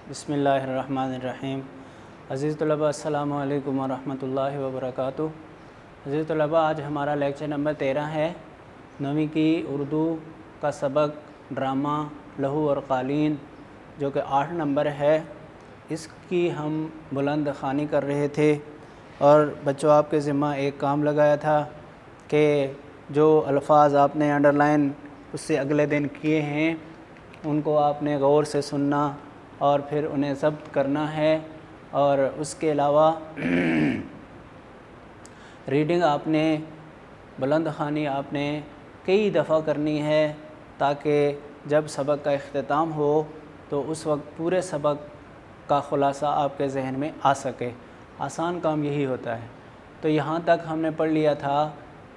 بسم اللہ الرحمن الرحیم۔ عزیز طلباء السلام علیکم ورحمۃ اللہ وبرکاتہ۔ عزیز طلباء، آج ہمارا لیکچر نمبر 13 ہے۔ 9ویں کی اردو کا سبق ڈرامہ لہو اور قالین، جو کہ 8 نمبر ہے، اس کی ہم بلند خوانی کر رہے تھے۔ اور بچوں، آپ کے ذمہ ایک کام لگایا تھا کہ جو الفاظ آپ نے انڈر لائن اس سے اگلے دن کیے ہیں ان کو آپ نے غور سے سننا اور پھر انہیں ضبط کرنا ہے، اور اس کے علاوہ ریڈنگ آپ نے بلند خوانی آپ نے کئی دفعہ کرنی ہے، تاکہ جب سبق کا اختتام ہو تو اس وقت پورے سبق کا خلاصہ آپ کے ذہن میں آ سکے۔ آسان کام یہی ہوتا ہے۔ تو یہاں تک ہم نے پڑھ لیا تھا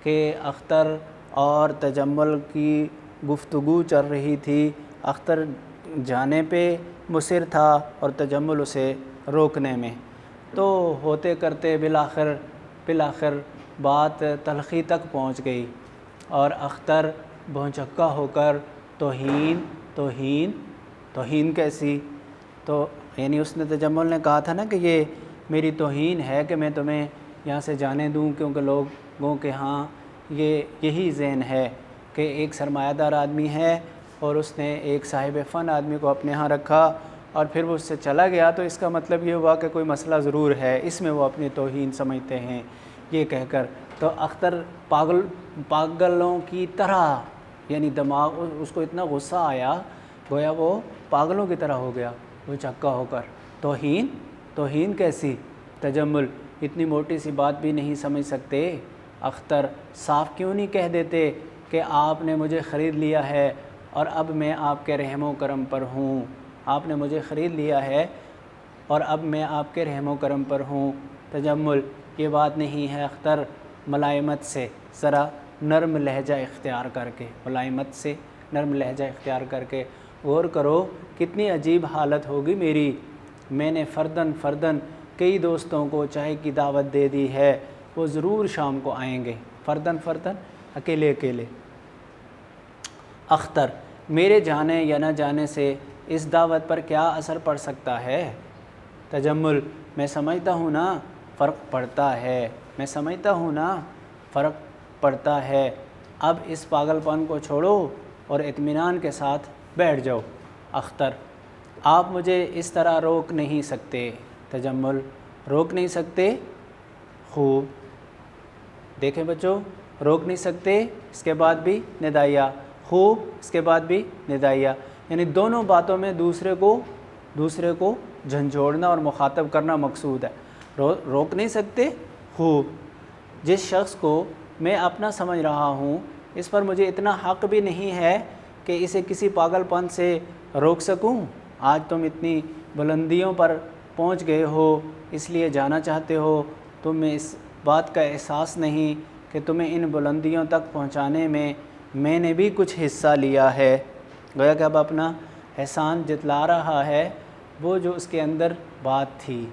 کہ اختر اور تجمل کی گفتگو چل رہی تھی۔ اختر جانے پہ مصر تھا اور تجمل اسے روکنے میں، تو ہوتے کرتے بالآخر بات تلخی تک پہنچ گئی، اور اختر بھونچکا ہو کر توہین کیسی؟ تو یعنی اس نے تجمل نے کہا تھا نا کہ یہ میری توہین ہے کہ میں تمہیں یہاں سے جانے دوں، کیونکہ لوگوں کے ہاں یہی ذہن ہے کہ ایک سرمایہ دار آدمی ہے اور اس نے ایک صاحب فن آدمی کو اپنے ہاں رکھا اور پھر وہ اس سے چلا گیا، تو اس کا مطلب یہ ہوا کہ کوئی مسئلہ ضرور ہے، اس میں وہ اپنی توہین سمجھتے ہیں یہ کہہ کر۔ تو اختر پاگلوں کی طرح، یعنی دماغ اس کو اتنا غصہ آیا گویا وہ پاگلوں کی طرح ہو گیا، وہ چکا ہو کر توہین کیسی؟ تجمل اتنی موٹی سی بات بھی نہیں سمجھ سکتے؟ اختر صاف کیوں نہیں کہہ دیتے کہ آپ نے مجھے خرید لیا ہے اور اب میں آپ کے رحم و کرم پر ہوں؟ آپ نے مجھے خرید لیا ہے اور اب میں آپ کے رحم و کرم پر ہوں۔ تجمل یہ بات نہیں ہے۔ اختر ملائمت سے ذرا نرم لہجہ اختیار کر کے غور کرو، کتنی عجیب حالت ہوگی میری۔ میں نے فردن کئی دوستوں کو چائے کی دعوت دے دی ہے، وہ ضرور شام کو آئیں گے۔ فردن اکیلے۔ اختر میرے جانے یا نہ جانے سے اس دعوت پر کیا اثر پڑ سکتا ہے؟ تجمل میں سمجھتا ہوں نا فرق پڑتا ہے۔ اب اس پاگل پن کو چھوڑو اور اطمینان کے ساتھ بیٹھ جاؤ۔ اختر آپ مجھے اس طرح روک نہیں سکتے۔ تجمل روک نہیں سکتے؟ خوب، دیکھیں بچوں، روک نہیں سکتے، اس کے بعد بھی ندائیہ، خوب، اس کے بعد بھی ندائیہ، یعنی دونوں باتوں میں دوسرے کو جھنجھوڑنا اور مخاطب کرنا مقصود ہے۔ روک نہیں سکتے؟ خوب، جس شخص کو میں اپنا سمجھ رہا ہوں اس پر مجھے اتنا حق بھی نہیں ہے کہ اسے کسی پاگل پن سے روک سکوں۔ آج تم اتنی بلندیوں پر پہنچ گئے ہو، اس لیے جانا چاہتے ہو۔ تمہیں اس بات کا احساس نہیں کہ تمہیں ان بلندیوں تک پہنچانے میں نے بھی کچھ حصہ لیا ہے۔ گویا کہ اب اپنا احسان جتلا رہا ہے، وہ جو اس کے اندر بات تھی۔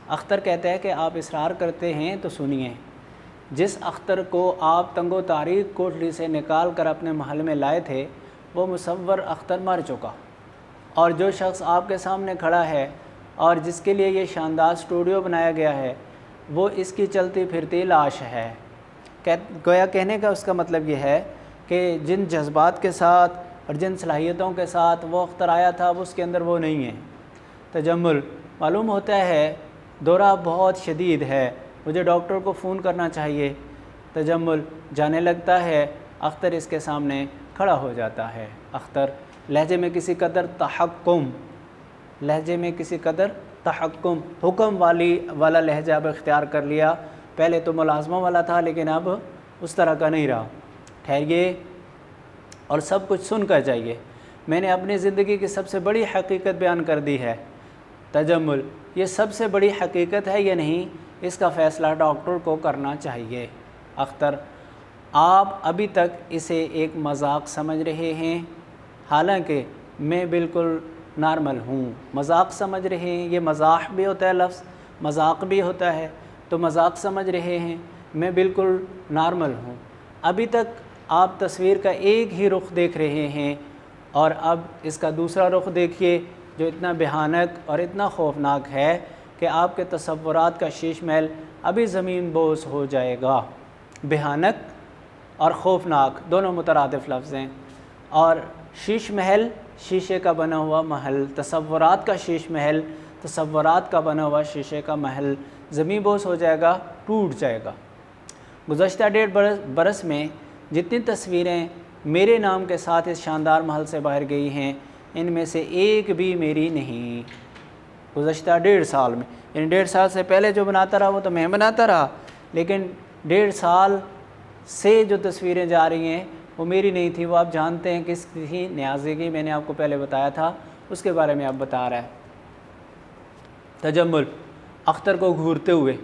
اختر کہتا ہے کہ آپ اصرار کرتے ہیں تو سنیے۔ جس اختر کو آپ تنگ و تاریک کوٹلی سے نکال کر اپنے محل میں لائے تھے، وہ مصور اختر مر چکا، اور جو شخص آپ کے سامنے کھڑا ہے اور جس کے لیے یہ شاندار اسٹوڈیو بنایا گیا ہے، وہ اس کی چلتی پھرتی لاش ہے۔ گویا کہنے کا اس کا مطلب یہ ہے کہ جن جذبات کے ساتھ اور جن صلاحیتوں کے ساتھ وہ اختر آیا تھا، وہ اس کے اندر وہ نہیں ہے۔ تجمل معلوم ہوتا ہے دورہ بہت شدید ہے، مجھے ڈاکٹر کو فون کرنا چاہیے۔ تجمل جانے لگتا ہے، اختر اس کے سامنے کھڑا ہو جاتا ہے۔ اختر لہجے میں کسی قدر تحکم حکم والا لہجہ اب اختیار کر لیا۔ پہلے تو ملازمہ والا تھا، لیکن اب اس طرح کا نہیں رہا۔ ٹھہریے اور سب کچھ سن کر جائیے، میں نے اپنی زندگی کی سب سے بڑی حقیقت بیان کر دی ہے۔ تجمل یہ سب سے بڑی حقیقت ہے یا نہیں، اس کا فیصلہ ڈاکٹر کو کرنا چاہیے۔ اختر آپ ابھی تک اسے ایک مذاق سمجھ رہے ہیں، حالانکہ میں بالکل نارمل ہوں۔ مذاق سمجھ رہے ہیں، یہ مزاح بھی ہوتا ہے، لفظ مذاق بھی ہوتا ہے، تو مذاق سمجھ رہے ہیں، میں بالکل نارمل ہوں۔ ابھی تک آپ تصویر کا ایک ہی رخ دیکھ رہے ہیں، اور اب اس کا دوسرا رخ دیکھیے جو اتنا بھیانک اور اتنا خوفناک ہے کہ آپ کے تصورات کا شیش محل ابھی زمین بوس ہو جائے گا۔ بھیانک اور خوفناک دونوں مترادف لفظ ہیں، اور شیش محل شیشے کا بنا ہوا محل، تصورات کا شیش محل تصورات کا بنا ہوا شیشے کا محل زمین بوس ہو جائے گا، ٹوٹ جائے گا۔ گزشتہ 1.5 برس میں جتنی تصویریں میرے نام کے ساتھ اس شاندار محل سے باہر گئی ہیں، ان میں سے ایک بھی میری نہیں۔ گزشتہ 1.5 سال میں، یعنی 1.5 سال سے پہلے جو بناتا رہا وہ تو میں بناتا رہا، لیکن 1.5 سال سے جو تصویریں جا رہی ہیں وہ میری نہیں تھی۔ وہ آپ جانتے ہیں کس تھی؟ نیازی کی، میں نے آپ کو پہلے بتایا تھا، اس کے بارے میں آپ بتا رہا ہے۔ تجمل، اختر کو گھورتے ہوئے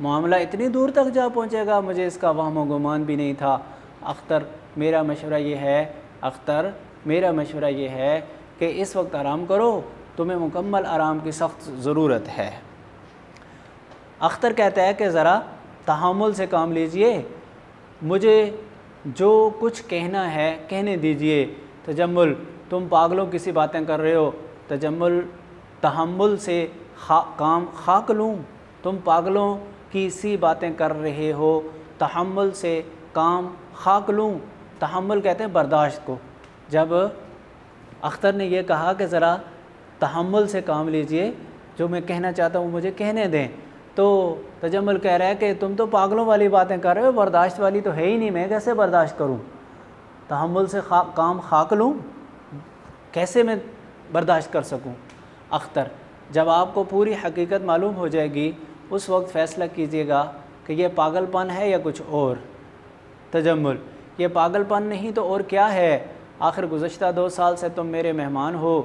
معاملہ اتنی دور تک جا پہنچے گا، مجھے اس کا وہم و گمان بھی نہیں تھا۔ اختر میرا مشورہ یہ ہے کہ اس وقت آرام کرو، تمہیں مکمل آرام کی سخت ضرورت ہے۔ اختر کہتا ہے کہ ذرا تحمل سے کام لیجئے، مجھے جو کچھ کہنا ہے کہنے دیجئے۔ تجمل، تم پاگلوں کی سی باتیں کر رہے ہو۔ تحمل سے کام خاک لوں، تم پاگلوں کی سی باتیں کر رہے ہو، تحمل سے کام خاک لوں۔ تحمل کہتے ہیں برداشت کو۔ جب اختر نے یہ کہا کہ ذرا تحمل سے کام لیجئے، جو میں کہنا چاہتا ہوں مجھے کہنے دیں، تو تجمل کہہ رہا ہے کہ تم تو پاگلوں والی باتیں کر رہے ہو، برداشت والی تو ہے ہی نہیں، میں کیسے برداشت کروں؟ تحمل سے کام خاک لوں، کیسے میں برداشت کر سکوں؟ اختر، جب آپ کو پوری حقیقت معلوم ہو جائے گی اس وقت فیصلہ کیجئے گا کہ یہ پاگل پن ہے یا کچھ اور۔ تجمل، یہ پاگل پن نہیں تو اور کیا ہے؟ آخر گزشتہ 2 سال سے تم میرے مہمان ہو۔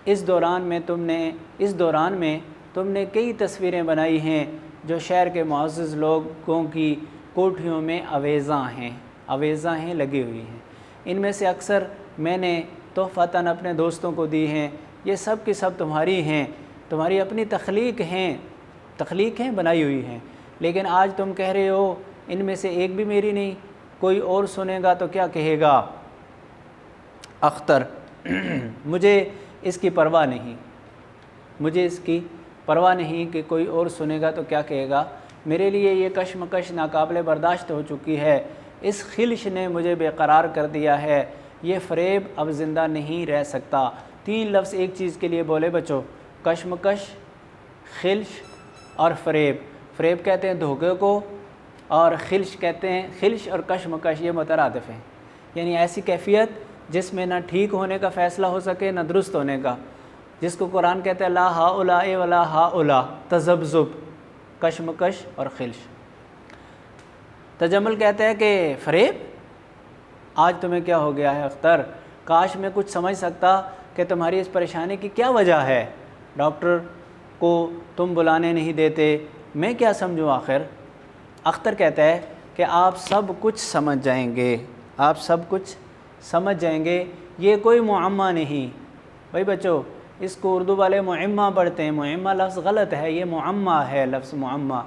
اس دوران میں تم نے کئی تصویریں بنائی ہیں جو شہر کے معزز لوگوں کی کوٹھیوں میں آویزاں ہیں لگی ہوئی ہیں۔ ان میں سے اکثر میں نے تحفتاً اپنے دوستوں کو دی ہیں۔ یہ سب کی سب تمہاری ہیں، تمہاری اپنی تخلیق ہیں، بنائی ہوئی ہیں، لیکن آج تم کہہ رہے ہو ان میں سے ایک بھی میری نہیں، کوئی اور سنے گا تو کیا کہے گا؟ اختر، مجھے اس کی پرواہ نہیں کہ کوئی اور سنے گا تو کیا کہے گا۔ میرے لیے یہ کشمکش ناقابل برداشت ہو چکی ہے، اس خلش نے مجھے بے قرار کر دیا ہے، یہ فریب اب زندہ نہیں رہ سکتا۔ 3 لفظ ایک چیز کے لیے بولے بچو، کشمکش، خلش اور فریب۔ فریب کہتے ہیں دھوکے کو، اور خلش اور کشمکش یہ مترادف ہیں، یعنی ایسی کیفیت جس میں نہ ٹھیک ہونے کا فیصلہ ہو سکے نہ درست ہونے کا، جس کو قرآن کہتے ہیں لا ہؤلاء ولا ہؤلاء، تذبذب، کشمکش اور خلش۔ تجمل کہتا ہے کہ فریب، آج تمہیں کیا ہو گیا ہے اختر؟ کاش میں کچھ سمجھ سکتا کہ تمہاری اس پریشانی کی کیا وجہ ہے۔ ڈاکٹر کو تم بلانے نہیں دیتے، میں کیا سمجھوں آخر؟ اختر کہتا ہے کہ آپ سب کچھ سمجھ جائیں گے، یہ کوئی معمہ نہیں۔ بھائی بچو، اس کو اردو والے معمہ پڑھتے ہیں، معمہ لفظ غلط ہے، یہ معمہ ہے، لفظ معمہ۔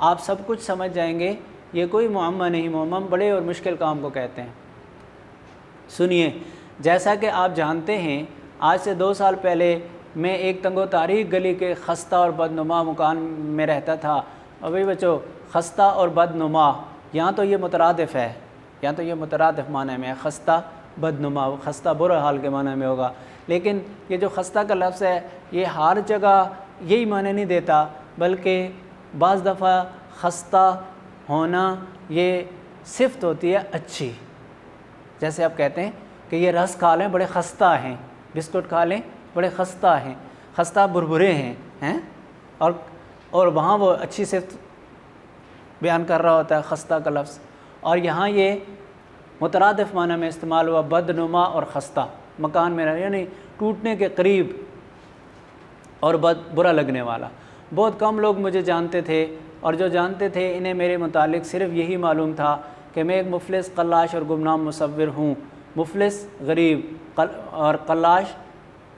آپ سب کچھ سمجھ جائیں گے، یہ کوئی معمہ نہیں۔ معمہ بڑے اور مشکل کام کو کہتے ہیں۔ سنیے، جیسا کہ آپ جانتے ہیں، آج سے 2 سال پہلے میں ایک تنگ و تاریک گلی کے خستہ اور بدنما مکان میں رہتا تھا۔ اور بھائی بچو، خستہ اور بدنما، یہاں تو یہ مترادف ہے، یہاں تو یہ مترادف معنی میں ہے، خستہ بدنما، خستہ برے حال کے معنی میں ہوگا، لیکن یہ جو خستہ کا لفظ ہے یہ ہر جگہ یہی معنی نہیں دیتا، بلکہ بعض دفعہ خستہ ہونا یہ صفت ہوتی ہے اچھی۔ جیسے آپ کہتے ہیں کہ یہ رس کھا لیں بڑے خستہ ہیں، بسکٹ کھا لیں بڑے خستہ ہیں، خستہ بربرے ہیں، اور وہاں وہ اچھی صفت بیان کر رہا ہوتا ہے خستہ کا لفظ، اور یہاں یہ مترادف معنی میں استعمال ہوا، بدنما اور خستہ، مکان میں یعنی ٹوٹنے کے قریب اور برا لگنے والا۔ بہت کم لوگ مجھے جانتے تھے، اور جو جانتے تھے انہیں میرے متعلق صرف یہی معلوم تھا کہ میں ایک مفلس، قلاش اور گمنام مصور ہوں۔ مفلس غریب اور قلاش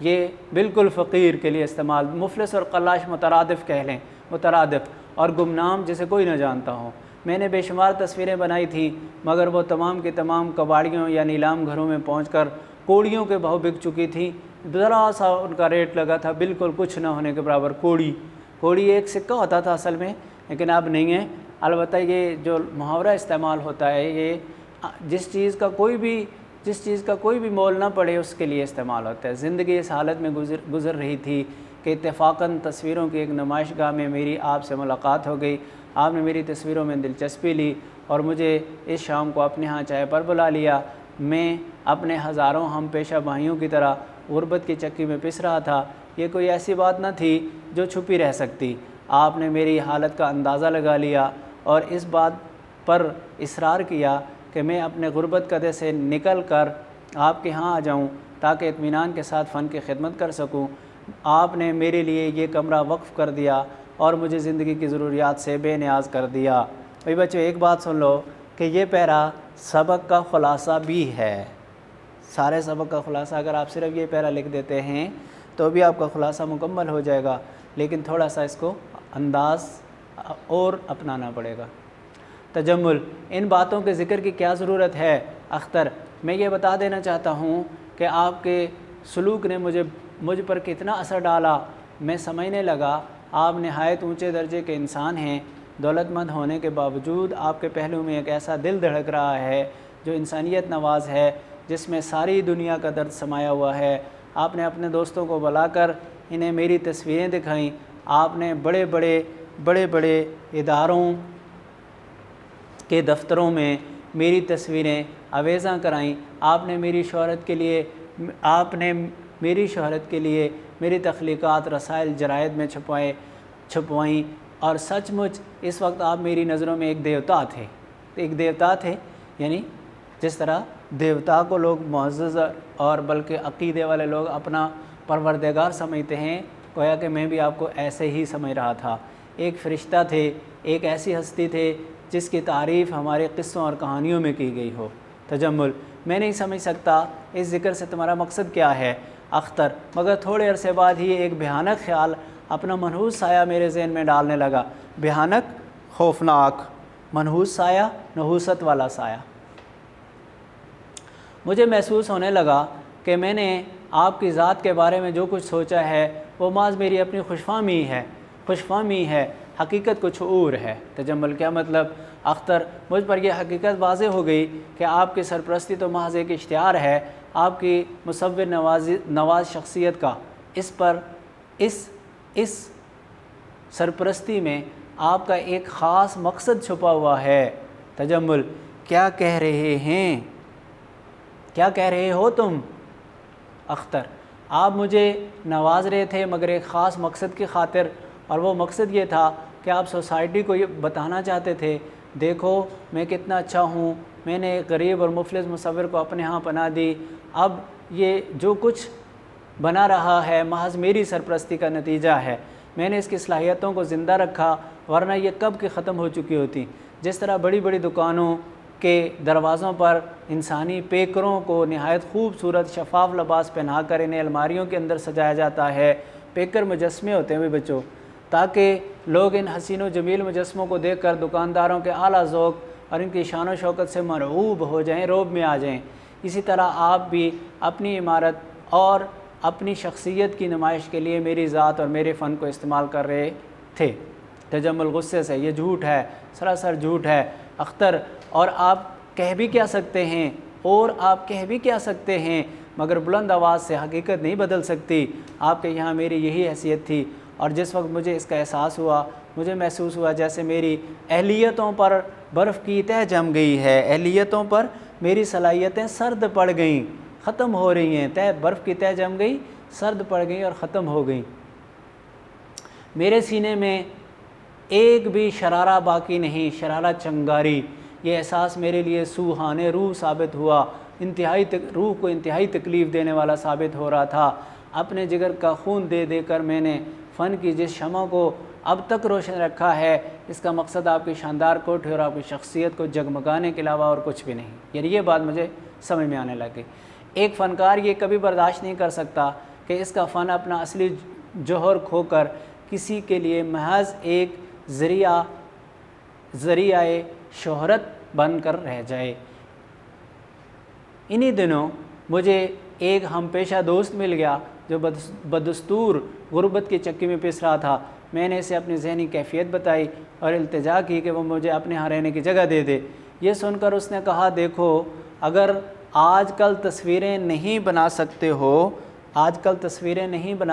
یہ بالکل فقیر کے لیے استعمال، مفلس اور قلاش مترادف کہہ لیں، مترادف، اور گمنام جسے کوئی نہ جانتا ہو۔ میں نے بے شمار تصویریں بنائی تھیں، مگر وہ تمام کی تمام کباڑیوں یا نیلام گھروں میں پہنچ کر کوڑیوں کے بھاؤ بک چکی تھیں۔ ذرا سا ان کا ریٹ لگا تھا، بالکل کچھ نہ ہونے کے برابر، کوڑی ایک سکہ ہوتا تھا اصل میں، لیکن اب نہیں ہے۔ البتہ یہ جو محاورہ استعمال ہوتا ہے، یہ جس چیز کا کوئی بھی مول نہ پڑے اس کے لیے استعمال ہوتا ہے۔ زندگی اس حالت میں گزر رہی تھی کہ اتفاقاً تصویروں کی ایک نمائش گاہ میں میری آپ سے ملاقات ہو گئی۔ آپ نے میری تصویروں میں دلچسپی لی اور مجھے اس شام کو اپنے ہاں چائے پر بلا لیا۔ میں اپنے ہزاروں ہم پیشہ بھائیوں کی طرح غربت کی چکی میں پس رہا تھا۔ یہ کوئی ایسی بات نہ تھی جو چھپی رہ سکتی۔ آپ نے میری حالت کا اندازہ لگا لیا اور اس بات پر اصرار کیا کہ میں اپنے غربت قدے سے نکل کر آپ کے ہاں آ جاؤں تاکہ اطمینان کے ساتھ فن کی خدمت کر سکوں۔ آپ نے میرے لیے یہ کمرہ وقف کر دیا اور مجھے زندگی کی ضروریات سے بے نیاز کر دیا۔ بھائی بچوں ایک بات سن لو کہ یہ پیرا سبق کا خلاصہ بھی ہے۔ سارے سبق کا خلاصہ اگر آپ صرف یہ پیرا لکھ دیتے ہیں تو بھی آپ کا خلاصہ مکمل ہو جائے گا، لیکن تھوڑا سا اس کو انداز اور اپنانا پڑے گا۔ تجمل، ان باتوں کے ذکر کی کیا ضرورت ہے اختر؟ میں یہ بتا دینا چاہتا ہوں کہ آپ کے سلوک نے مجھ پر کتنا اثر ڈالا۔ میں سمجھنے لگا آپ نہایت اونچے درجے کے انسان ہیں۔ دولت مند ہونے کے باوجود آپ کے پہلو میں ایک ایسا دل دھڑک رہا ہے جو انسانیت نواز ہے، جس میں ساری دنیا کا درد سمایا ہوا ہے۔ آپ نے اپنے دوستوں کو بلا کر انہیں میری تصویریں دکھائیں۔ آپ نے بڑے بڑے اداروں کے دفتروں میں میری تصویریں آویزاں کرائیں۔ آپ نے میری شہرت کے لیے میری تخلیقات رسائل جرائد میں چھپوائیں، اور سچ مچ اس وقت آپ میری نظروں میں ایک دیوتا تھے، یعنی جس طرح دیوتا کو لوگ معزز اور بلکہ عقیدے والے لوگ اپنا پروردگار سمجھتے ہیں، گویا کہ میں بھی آپ کو ایسے ہی سمجھ رہا تھا۔ ایک فرشتہ تھے، ایک ایسی ہستی تھے جس کی تعریف ہمارے قصوں اور کہانیوں میں کی گئی ہو۔ تجمل، میں نہیں سمجھ سکتا اس ذکر سے تمہارا مقصد کیا ہے اختر، مگر تھوڑے عرصے بعد ہی ایک بھیانک خیال اپنا منحوس سایہ میرے ذہن میں ڈالنے لگا۔ بھیانک، خوفناک، منحوس سایہ، نحوست والا سایہ۔ مجھے محسوس ہونے لگا کہ میں نے آپ کی ذات کے بارے میں جو کچھ سوچا ہے وہ محض میری اپنی خوش فہمی ہے، حقیقت کچھ اور ہے۔ تجمل، کیا مطلب اختر؟ مجھ پر یہ حقیقت واضح ہو گئی کہ آپ کی سرپرستی تو محض ایک اشتہار ہے آپ کی مصور نواز شخصیت کا۔ اس سرپرستی میں آپ کا ایک خاص مقصد چھپا ہوا ہے۔ تجمل، کیا کہہ رہے ہو تم اختر؟ آپ مجھے نواز رہے تھے مگر ایک خاص مقصد کی خاطر، اور وہ مقصد یہ تھا کہ آپ سوسائٹی کو یہ بتانا چاہتے تھے، دیکھو میں کتنا اچھا ہوں، میں نے ایک غریب اور مفلس مصور کو اپنے ہاں پناہ دی، اب یہ جو کچھ بنا رہا ہے محض میری سرپرستی کا نتیجہ ہے، میں نے اس کی صلاحیتوں کو زندہ رکھا، ورنہ یہ کب کی ختم ہو چکی ہوتی۔ جس طرح بڑی بڑی دکانوں کے دروازوں پر انسانی پیکروں کو نہایت خوبصورت شفاف لباس پہنا کر انہیں الماریوں کے اندر سجایا جاتا ہے، پیکر مجسمے ہوتے ہیں بچوں، تاکہ لوگ ان حسین و جمیل مجسموں کو دیکھ کر دکانداروں کے اعلیٰ ذوق اور ان کی شان و شوکت سے مرعوب ہو جائیں، روب میں آ جائیں۔ اسی طرح آپ بھی اپنی عمارت اور اپنی شخصیت کی نمائش کے لیے میری ذات اور میرے فن کو استعمال کر رہے تھے۔ تجمل غصے سے، یہ جھوٹ ہے، سراسر جھوٹ ہے اختر، اور آپ کہہ بھی کیا سکتے ہیں مگر بلند آواز سے حقیقت نہیں بدل سکتی۔ آپ کے یہاں میری یہی حیثیت تھی، اور جس وقت مجھے اس کا احساس ہوا مجھے محسوس ہوا جیسے میری اہلیتوں پر برف کی تہ جم گئی ہے، اہلیتوں پر میری صلاحیتیں سرد پڑ گئیں، ختم ہو رہی ہیں، برف کی تہ جم گئی، سرد پڑ گئیں اور ختم ہو گئیں۔ میرے سینے میں ایک بھی شرارہ باقی نہیں، شرارہ چنگاری۔ یہ احساس میرے لیے سوہانے روح ثابت ہوا، روح کو انتہائی تکلیف دینے والا ثابت ہو رہا تھا۔ اپنے جگر کا خون دے دے کر میں نے فن کی جس شمع کو اب تک روشن رکھا ہے، اس کا مقصد آپ کی شاندار کوٹھی اور آپ کی شخصیت کو جگمگانے کے علاوہ اور کچھ بھی نہیں۔ یعنی یہ بات مجھے سمجھ میں آنے لگی۔ ایک فنکار یہ کبھی برداشت نہیں کر سکتا کہ اس کا فن اپنا اصلی جوہر کھو کر کسی کے لیے محض ایک ذریعہ شہرت بن کر رہ جائے۔ انہی دنوں مجھے ایک ہم پیشہ دوست مل گیا جو بدستور غربت کی چکی میں پس رہا تھا۔ میں نے اسے اپنی ذہنی کیفیت بتائی اور التجا کی کہ وہ مجھے اپنے ہاں رہنے کی جگہ دے دے۔ یہ سن کر اس نے کہا، دیکھو اگر آج کل تصویریں نہیں بنا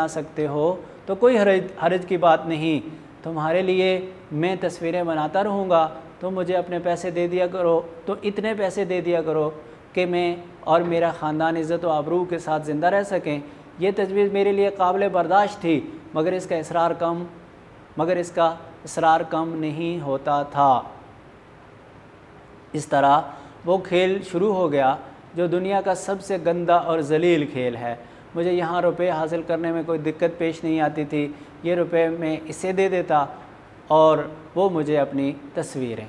سکتے ہو تو کوئی حرج کی بات نہیں، تمہارے لیے میں تصویریں بناتا رہوں گا، تم مجھے اپنے پیسے دے دیا کرو، تو اتنے پیسے دے دیا کرو کہ میں اور میرا خاندان عزت و آبرو کے ساتھ زندہ رہ سکیں۔ یہ تجویز میرے لیے قابل برداشت تھی، مگر اس کا اصرار کم نہیں ہوتا تھا۔ اس طرح وہ کھیل شروع ہو گیا جو دنیا کا سب سے گندا اور ذلیل کھیل ہے۔ مجھے یہاں روپے حاصل کرنے میں کوئی دقت پیش نہیں آتی تھی، یہ روپے میں اسے دے دیتا اور وہ مجھے اپنی تصویریں۔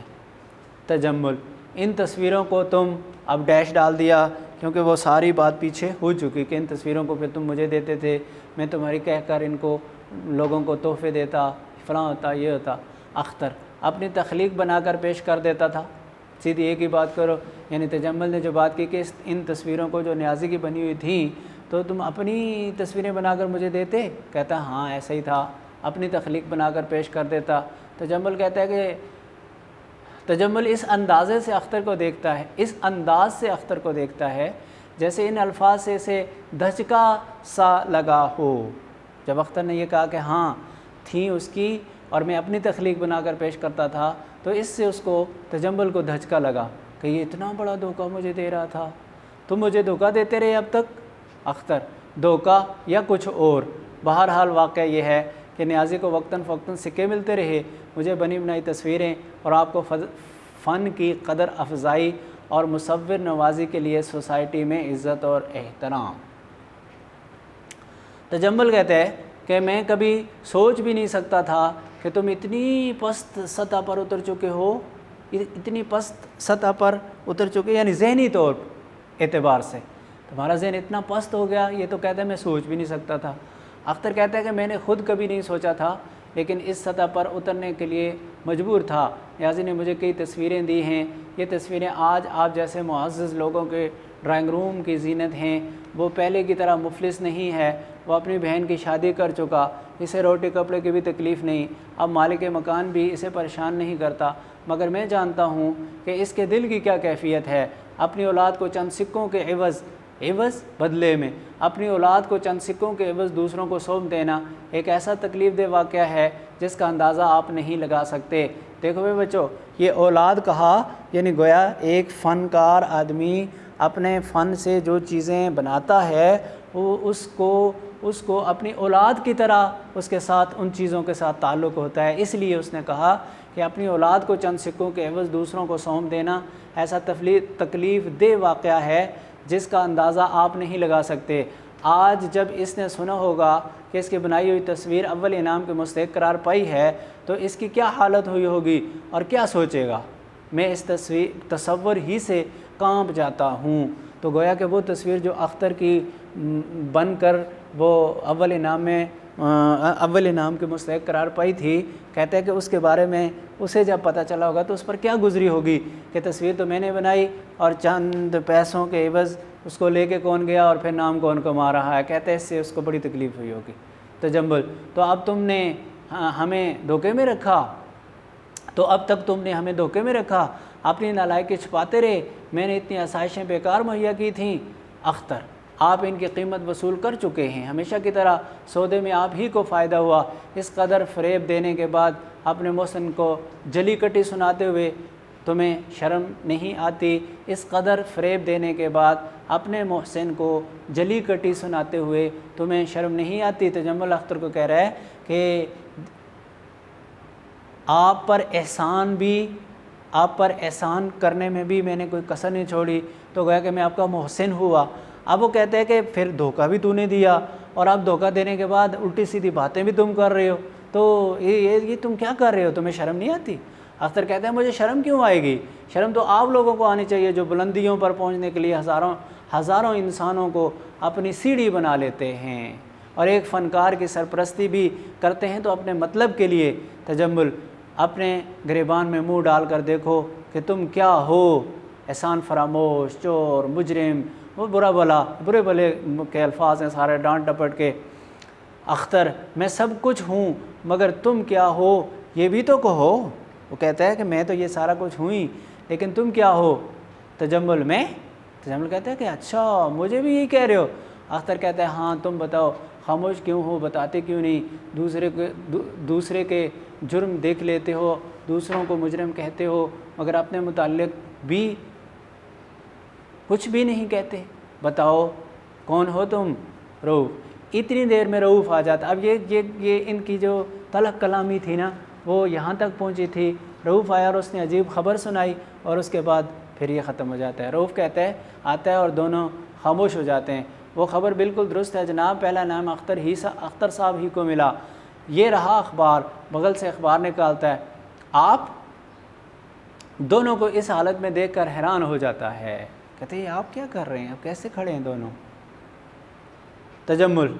تجمل، ان تصویروں کو تم اب ڈیش ڈال دیا کیونکہ وہ ساری بات پیچھے ہو چکی کہ ان تصویروں کو پھر تم مجھے دیتے تھے، میں تمہاری کہہ کر ان کو لوگوں کو تحفے دیتا، فلاں ہوتا، یہ ہوتا۔ اختر، اپنی تخلیق بنا کر پیش کر دیتا تھا، سیدھی ایک ہی بات کرو۔ یعنی تجمل نے جو بات کی کہ ان تصویروں کو جو نیازی کی بنی ہوئی تھیں تو تم اپنی تصویریں بنا کر مجھے دیتے؟ کہتا ہاں ایسا ہی تھا، اپنی تخلیق بنا کر پیش کر دیتا۔ تجمل کہتا ہے کہ تجمل اس انداز سے اختر کو دیکھتا ہے جیسے ان الفاظ سے اسے دھچکا سا لگا ہو۔ جب اختر نے یہ کہا کہ ہاں تھیں اس کی اور میں اپنی تخلیق بنا کر پیش کرتا تھا، تو اس سے اس کو تجمل کو دھچکا لگا کہ یہ اتنا بڑا دھوکہ مجھے دے رہا تھا، تم مجھے دھوکہ دیتے رہے اب تک۔ اختر، دھوکہ یا کچھ اور، بہرحال واقعہ یہ ہے کہ نیازی کو وقتاً فوقتاً سکے ملتے رہے، مجھے بنی بنائی تصویریں اور آپ کو فن کی قدر افزائی اور مصور نوازی کے لیے سوسائٹی میں عزت اور احترام۔ تجمل کہتے ہیں کہ میں کبھی سوچ بھی نہیں سکتا تھا کہ تم اتنی پست سطح پر اتر چکے، یعنی ذہنی طور اعتبار سے تمہارا ذہن اتنا پست ہو گیا، یہ تو کہتا ہے میں سوچ بھی نہیں سکتا تھا۔ اختر کہتا ہے کہ میں نے خود کبھی نہیں سوچا تھا، لیکن اس سطح پر اترنے کے لیے مجبور تھا۔ نیازی نے مجھے کئی تصویریں دی ہیں، یہ تصویریں آج آپ جیسے معزز لوگوں کے ڈرائنگ روم کی زینت ہیں۔ وہ پہلے کی طرح مفلس نہیں ہے، وہ اپنی بہن کی شادی کر چکا، اسے روٹی کپڑے کی بھی تکلیف نہیں، اب مالک مکان بھی اسے پریشان نہیں کرتا، مگر میں جانتا ہوں کہ اس کے دل کی کیا کیفیت ہے۔ اپنی اولاد کو چند سکوں کے عوض بدلے میں اپنی اولاد کو چند سکوں کے عوض دوسروں کو سونپ دینا ایک ایسا تکلیف دہ واقعہ ہے جس کا اندازہ آپ نہیں لگا سکتے۔ دیکھو بھائی بچوں، یہ اولاد کہا یعنی گویا ایک فنکار آدمی اپنے فن سے جو چیزیں بناتا ہے وہ اس کو اپنی اولاد کی طرح اس کے ساتھ ان چیزوں کے ساتھ تعلق ہوتا ہے، اس لیے اس نے کہا کہ اپنی اولاد کو چند سکوں کے عوض دوسروں کو سونپ دینا ایسا تکلیف دہ واقعہ ہے جس کا اندازہ آپ نہیں لگا سکتے۔ آج جب اس نے سنا ہوگا کہ اس کی بنائی ہوئی تصویر اول انعام کے مستحق قرار پائی ہے تو اس کی کیا حالت ہوئی ہوگی اور کیا سوچے گا۔ میں اس تصور ہی سے کانپ جاتا ہوں۔ تو گویا کہ وہ تصویر جو اختر کی بن کر وہ اول انعام کے مستحق قرار پائی تھی، کہتے ہیں کہ اس کے بارے میں اسے جب پتہ چلا ہوگا تو اس پر کیا گزری ہوگی کہ تصویر تو میں نے بنائی اور چند پیسوں کے عوض اس کو لے کے کون گیا اور پھر نام کون کما رہا ہے۔ کہتے ہیں اس سے اس کو بڑی تکلیف ہوئی ہوگی۔ تجمل، تو اب تم نے ہمیں دھوکے میں رکھا، اپنی نالائکی چھپاتے رہے، میں نے اتنی آسائشیں بیکار مہیا کی تھیں۔ اختر، آپ ان کی قیمت وصول کر چکے ہیں، ہمیشہ کی طرح سودے میں آپ ہی کو فائدہ ہوا۔ اس قدر فریب دینے کے بعد اپنے محسن کو جلی کٹی سناتے ہوئے تمہیں شرم نہیں آتی؟ اس قدر فریب دینے کے بعد اپنے محسن کو جلی کٹی سناتے ہوئے تمہیں شرم نہیں آتی؟ تجمل اختر کو کہہ رہا ہے کہ آپ پر احسان کرنے میں بھی میں نے کوئی کسر نہیں چھوڑی، تو گویا کہ میں آپ کا محسن ہوا۔ اب وہ کہتے ہیں کہ پھر دھوکہ بھی تو نے دیا، اور آپ دھوکہ دینے کے بعد الٹی سیدھی باتیں بھی تم کر رہے ہو، تو یہ تم کیا کر رہے ہو؟ تمہیں شرم نہیں آتی؟ اختر کہتے ہیں مجھے شرم کیوں آئے گی؟ شرم تو آپ لوگوں کو آنی چاہیے جو بلندیوں پر پہنچنے کے لیے ہزاروں انسانوں کو اپنی سیڑھی بنا لیتے ہیں اور ایک فنکار کی سرپرستی بھی کرتے ہیں تو اپنے مطلب کے لیے۔ تجمل، اپنے گریبان میں منہ ڈال کر دیکھو کہ تم کیا ہو، احسان فراموش، چور، مجرم، وہ برے بھلے کے الفاظ ہیں سارے، ڈانٹ ڈپٹ کے۔ اختر میں سب کچھ ہوں مگر تم کیا ہو یہ بھی تو کہو۔ وہ کہتا ہے کہ میں تو یہ سارا کچھ ہوں ہی، لیکن تم کیا ہو؟ تجمل کہتا ہے کہ اچھا مجھے بھی یہی کہہ رہے ہو۔ اختر کہتا ہے ہاں تم بتاؤ، خاموش کیوں ہو، بتاتے کیوں نہیں؟ دوسرے کے جرم دیکھ لیتے ہو، دوسروں کو مجرم کہتے ہو، مگر اپنے متعلق بھی کچھ بھی نہیں کہتے۔ بتاؤ کون ہو تم؟ رؤوف۔ اتنی دیر میں رؤوف آ جاتا۔ اب یہ ان کی جو تلخ کلامی تھی نا وہ یہاں تک پہنچی تھی۔ رؤوف آیا اور اس نے عجیب خبر سنائی، اور اس کے بعد پھر یہ ختم ہو جاتا ہے۔ رؤوف کہتا ہے، آتا ہے اور دونوں خاموش ہو جاتے ہیں۔ وہ خبر بالکل درست ہے جناب، پہلا نام اختر صاحب ہی کو ملا، یہ رہا اخبار۔ بغل سے اخبار نکالتا ہے۔ آپ دونوں کو اس حالت میں دیکھ کر حیران ہو جاتا ہے، کہتے ہیں آپ کیا کر رہے ہیں، آپ کیسے کھڑے ہیں دونوں؟ تجمل،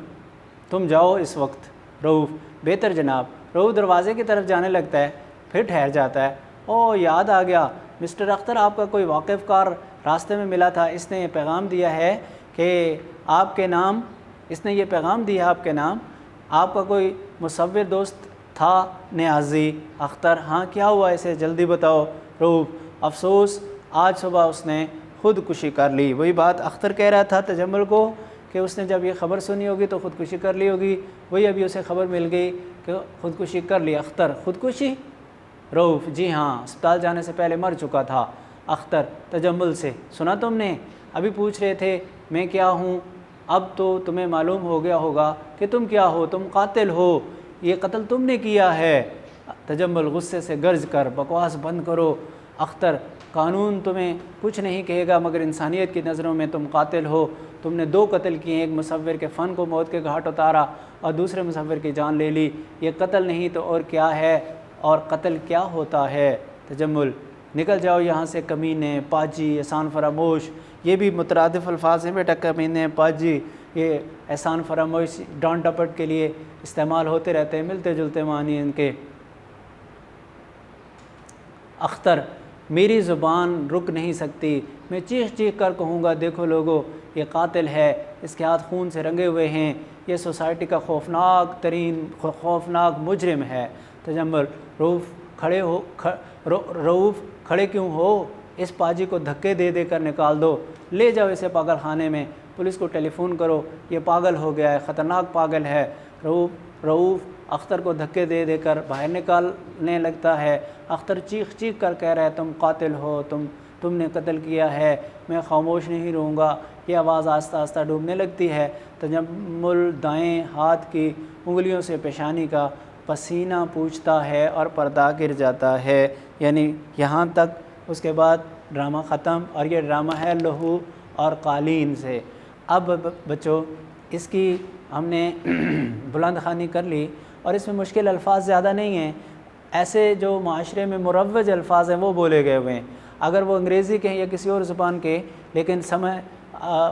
تم جاؤ اس وقت۔ رؤوف، بہتر جناب۔ رؤوف دروازے کی طرف جانے لگتا ہے، پھر ٹھہر جاتا ہے۔ او یاد آ گیا، مسٹر اختر آپ کا کوئی واقف کار راستے میں ملا تھا، اس نے یہ پیغام دیا ہے کہ آپ کے نام، آپ کا کوئی مصور دوست تھا نیازی؟ اختر، ہاں کیا ہوا اسے، جلدی بتاؤ۔ رؤوف، افسوس آج صبح اس نے خودکشی کر لی۔ وہی بات اختر کہہ رہا تھا تجمل کو کہ اس نے جب یہ خبر سنی ہوگی تو خودکشی کر لی ہوگی، وہی ابھی اسے خبر مل گئی کہ خودکشی کر لی۔ اختر، خودکشی؟ رؤوف، جی ہاں، اسپتال جانے سے پہلے مر چکا تھا۔ اختر تجمل سے، سنا تم نے؟ ابھی پوچھ رہے تھے میں کیا ہوں، اب تو تمہیں معلوم ہو گیا ہوگا کہ تم کیا ہو، تم قاتل ہو، یہ قتل تم نے کیا ہے۔ تجمل غصے سے گرج کر، بکواس بند کرو۔ اختر، قانون تمہیں کچھ نہیں کہے گا مگر انسانیت کی نظروں میں تم قاتل ہو۔ تم نے 2 قتل کیے، ایک مصور کے فن کو موت کے گھاٹ اتارا اور دوسرے مصور کی جان لے لی۔ یہ قتل نہیں تو اور کیا ہے، اور قتل کیا ہوتا ہے؟ تجمل، نکل جاؤ یہاں سے کمینے، پاجی، احسان فراموش۔ یہ بھی مترادف الفاظ ہیں بیٹا، کمینے، پاجی، یہ احسان فراموش ڈانٹ ڈپٹ کے لیے استعمال ہوتے رہتے ہیں، ملتے جلتے معنی ان کے۔ اختر، میری زبان رک نہیں سکتی، میں چیخ چیخ کر کہوں گا دیکھو لوگو یہ قاتل ہے، اس کے ہاتھ خون سے رنگے ہوئے ہیں، یہ سوسائٹی کا خوفناک مجرم ہے۔ تجمل، رؤوف کھڑے کیوں ہو، اس پاجی کو دھکے دے دے کر نکال دو، لے جاؤ اسے پاگل خانے میں، پولیس کو ٹیلی فون کرو، یہ پاگل ہو گیا ہے، خطرناک پاگل ہے۔ رؤوف اختر کو دھکے دے دے کر باہر نکالنے لگتا ہے۔ اختر چیخ چیخ کر کہہ رہا ہے تم قاتل ہو، تم نے قتل کیا ہے، میں خاموش نہیں رہوں گا۔ یہ آواز آہستہ آہستہ ڈوبنے لگتی ہے۔ تجمل دائیں ہاتھ کی انگلیوں سے پیشانی کا پسینہ پوچھتا ہے اور پردہ گر جاتا ہے۔ یعنی یہاں تک، اس کے بعد ڈرامہ ختم، اور یہ ڈرامہ ہے لہو اور قالین سے۔ اب بچوں اس کی ہم نے بلند خوانی کر لی، اور اس میں مشکل الفاظ زیادہ نہیں ہیں، ایسے جو معاشرے میں مروج الفاظ ہیں وہ بولے گئے ہوئے ہیں۔ اگر وہ انگریزی کے ہیں یا کسی اور زبان کے، لیکن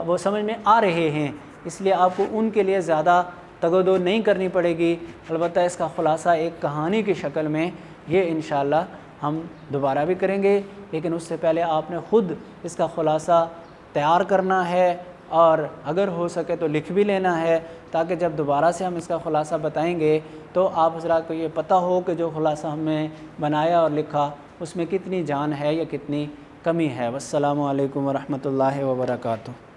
وہ سمجھ میں آ رہے ہیں، اس لیے آپ کو ان کے لیے زیادہ تگودو نہیں کرنی پڑے گی۔ البتہ اس کا خلاصہ ایک کہانی کی شکل میں یہ انشاءاللہ ہم دوبارہ بھی کریں گے، لیکن اس سے پہلے آپ نے خود اس کا خلاصہ تیار کرنا ہے، اور اگر ہو سکے تو لکھ بھی لینا ہے، تاکہ جب دوبارہ سے ہم اس کا خلاصہ بتائیں گے تو آپ حضرات کو یہ پتہ ہو کہ جو خلاصہ ہم نے بنایا اور لکھا اس میں کتنی جان ہے یا کتنی کمی ہے۔ والسلام علیکم ورحمۃ اللہ وبرکاتہ۔